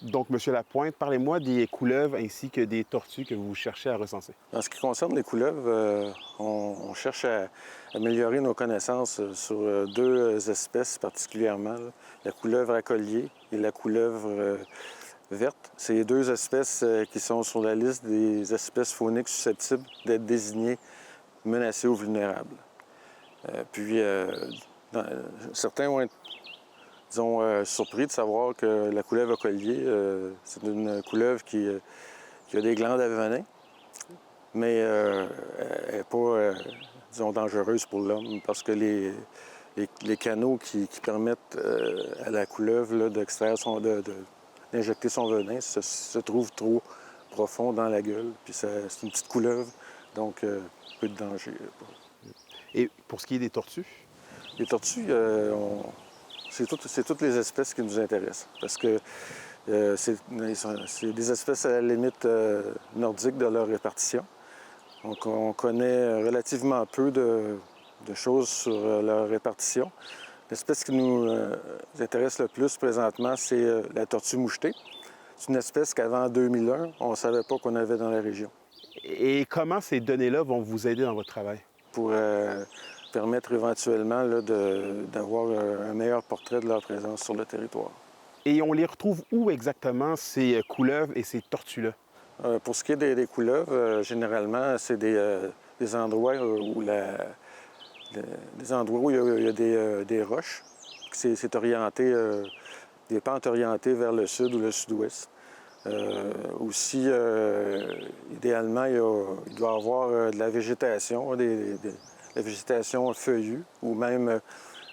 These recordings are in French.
Donc, Monsieur Lapointe, parlez-moi des couleuvres ainsi que des tortues que vous cherchez à recenser. En ce qui concerne les couleuvres, on cherche à améliorer nos connaissances sur deux espèces particulièrement, là. La couleuvre à collier et la couleuvre verte. C'est les deux espèces qui sont sur la liste des espèces fauniques susceptibles d'être désignées menacées ou vulnérables. Certains vont être, disons, surpris de savoir que la couleuvre à collier, c'est une couleuvre qui a des glandes à venin, mais elle n'est pas, disons, dangereuse pour l'homme parce que les canaux qui permettent à la couleuvre là, d'injecter son venin se trouvent trop profond dans la gueule. Puis c'est une petite couleuvre, donc peu de danger. Et pour ce qui est des tortues? Les tortues, c'est toutes les espèces qui nous intéressent parce que c'est des espèces à la limite nordique de leur répartition. Donc, on connaît relativement peu de choses sur leur répartition. L'espèce qui nous intéresse le plus présentement, c'est la tortue mouchetée. C'est une espèce qu'avant 2001, on ne savait pas qu'on avait dans la région. Et comment ces données-là vont vous aider dans votre travail? Pour permettre éventuellement là, d'avoir un meilleur portrait de leur présence sur le territoire. Et on les retrouve où exactement, ces couleuvres et ces tortues-là? Pour ce qui est des couleuvres, généralement, c'est des endroits où il y a des roches. C'est orienté, des pentes orientées vers le sud ou le sud-ouest. Aussi, idéalement, il doit y avoir de la végétation, de la végétation feuillue, ou même,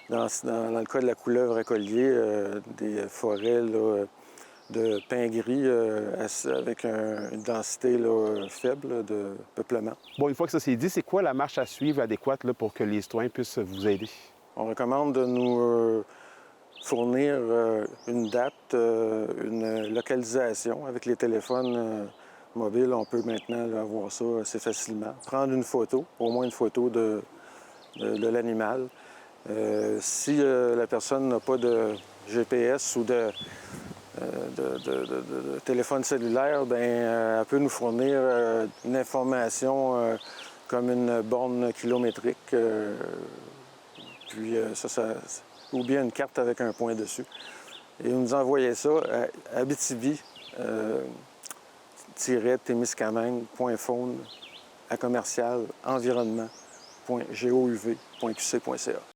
dans le cas de la couleuvre à collier, des forêts là, de pins gris avec une densité là, faible de peuplement. Bon, une fois que ça c'est dit, c'est quoi la marche à suivre adéquate là, pour que les citoyens puissent vous aider? On recommande de nous fournir une date, une localisation. Avec les téléphones mobiles, on peut maintenant là, avoir ça assez facilement. Prendre une photo, au moins une photo de l'animal. Si la personne n'a pas de GPS ou de téléphone cellulaire, bien, elle peut nous fournir une information comme une borne kilométrique, ou bien une carte avec un point dessus. Et vous nous envoyez ça à Abitibi-Témiscamingue.phone à commercial environnement.gouv.qc.ca.